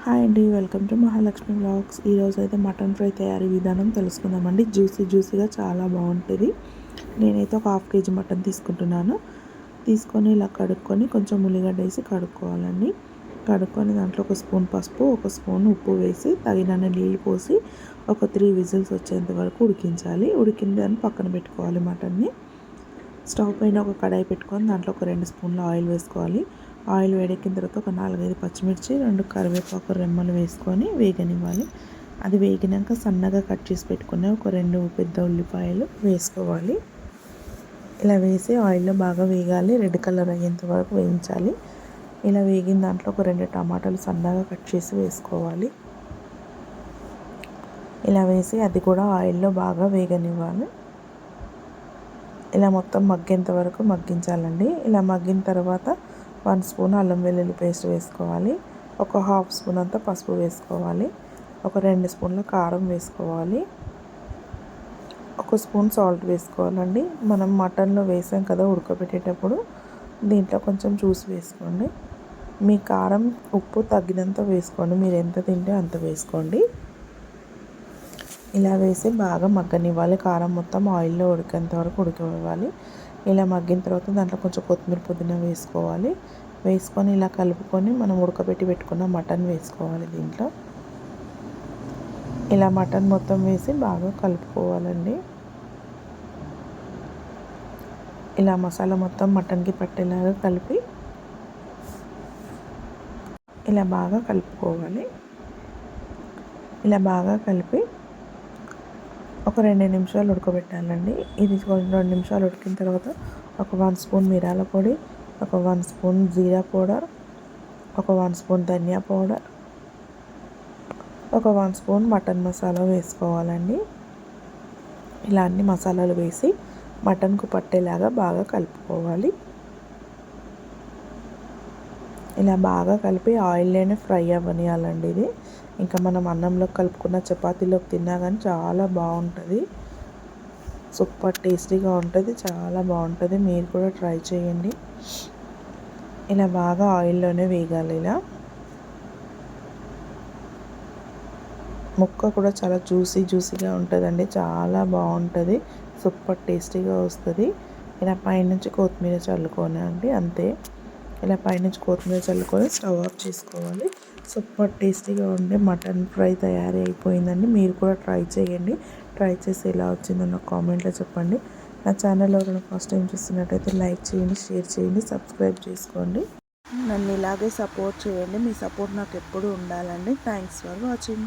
Hi అండి, welcome to Mahalakshmi vlogs. ఈరోజు అయితే మటన్ ఫ్రై తయారీ విధానం తెలుసుకుందామండి. జ్యూసీగా చాలా బాగుంటుంది. నేనైతే ఒక 1/2 kg మటన్ తీసుకుంటున్నాను. తీసుకొని ఇలా కడుక్కొని కొంచెం ఉల్లిగడ్డ వేసి కడుక్కోవాలండి. కడుక్కొని దాంట్లో 1 స్పూన్ పసుపు, 1 స్పూన్ ఉప్పు వేసి తగినన్ని నీళ్ళు పోసి ఒక 3 విజిల్స్ వచ్చేంత వరకు ఉడికించాలి. ఉడికిందని పక్కన పెట్టుకోవాలి మటన్ని. స్టవ్ పైన ఒక కడాయి పెట్టుకొని దాంట్లో ఒక 2 స్పూన్ల ఆయిల్ వేసుకోవాలి. ఆయిల్ వేడెక్కిన తర్వాత ఒక 4-5 పచ్చిమిర్చి, 2 కరివేపాకు రెమ్మలు వేసుకొని వేగనివ్వాలి. అది వేగినాక సన్నగా కట్ చేసి పెట్టుకునే ఒక 2 పెద్ద ఉల్లిపాయలు వేసుకోవాలి. ఇలా వేసి ఆయిల్లో బాగా వేగాలి. రెడ్ కలర్ అయ్యేంత వరకు వేయించాలి. ఇలా వేగిన దాంట్లో ఒక 2 టమాటాలు సన్నగా కట్ చేసి వేసుకోవాలి. ఇలా వేసి అది కూడా ఆయిల్లో బాగా వేగనివ్వాలి. ఇలా మొత్తం మగ్గేంత వరకు మగ్గించాలండి. ఇలా మగ్గిన తర్వాత 1 స్పూన్ అల్లం వెల్లుల్లి పేస్ట్ వేసుకోవాలి. ఒక 1/2 స్పూన్ అంతా పసుపు వేసుకోవాలి. ఒక 2 స్పూన్ల కారం వేసుకోవాలి. 1 స్పూన్ సాల్ట్ వేసుకోవాలండి. మనం మటన్లో వేసాం కదా ఉడకబెట్టేటప్పుడు, దీంట్లో కొంచెం చూసి వేసుకోండి. మీ కారం ఉప్పు తగ్గినంత వేసుకోండి. మీరు ఎంత తింటే అంత వేసుకోండి. ఇలా వేసి బాగా మగ్గనివ్వాలి. కారం మొత్తం ఆయిల్లో ఉడికేంత వరకు ఉడకనివ్వాలి. ఇలా మగ్గిన తర్వాత దాంట్లో కొంచెం కొత్తిమీర, పుదీనా వేసుకోవాలి. వేసుకొని ఇలా కలుపుకొని మనం ఉడకబెట్టి పెట్టుకున్న మటన్ వేసుకోవాలి దీంట్లో. ఇలా మటన్ మొత్తం వేసి బాగా కలుపుకోవాలండి. ఇలా మసాలా మొత్తం మటన్కి పట్టేలాగా కలిపి ఇలా బాగా కలుపుకోవాలి. ఇలా బాగా కలిపి ఒక 2 నిమిషాలు ఉడకబెట్టాలండి. ఇది 2 నిమిషాలు ఉడికిన తర్వాత ఒక 1 స్పూన్ మిరియాల పొడి, ఒక 1 స్పూన్ జీరా పౌడర్, ఒక 1 స్పూన్ ధనియా పౌడర్, ఒక 1 స్పూన్ మటన్ మసాలా వేసుకోవాలండి. ఇలా అన్ని మసాలాలు వేసి మటన్కు పట్టేలాగా బాగా కలుపుకోవాలి. ఇలా బాగా కలిపి ఆయిల్లోనే ఫ్రై అవ్వనియాలండి. ఇది ఇంకా మనం అన్నంలో కలుపుకున్న చపాతీలోకి తిన్నా కానీ చాలా బాగుంటుంది. సూపర్ టేస్టీగా ఉంటుంది, చాలా బాగుంటుంది. మీరు కూడా ట్రై చేయండి. ఇలా బాగా ఆయిల్లోనే వేగాలి. ఇలా ముక్క కూడా చాలా జ్యూసీగా ఉంటుందండి. చాలా బాగుంటుంది, సూపర్ టేస్టీగా వస్తుంది. ఇలా పైనుంచి కొత్తిమీర చల్లుకోనండి, అంతే. ఇలా పైనుంచి కొత్తిమీర చల్లుకొని స్టవ్ ఆఫ్ చేసుకోవాలి. సూపర్ టేస్టీగా ఉండే మటన్ ఫ్రై తయారీ అయిపోయిందండి. మీరు కూడా ట్రై చేయండి. ట్రై చేసి ఎలా వచ్చిందో నాకు కామెంట్లో చెప్పండి. నా ఛానల్ ఎవరైనా ఫస్ట్ టైం చూస్తున్నట్టయితే లైక్ చేయండి, షేర్ చేయండి, సబ్స్క్రైబ్ చేసుకోండి. నన్ను ఇలాగే సపోర్ట్ చేయండి. మీ సపోర్ట్ నాకు ఎప్పుడు ఉండాలండి. Thanks for watching.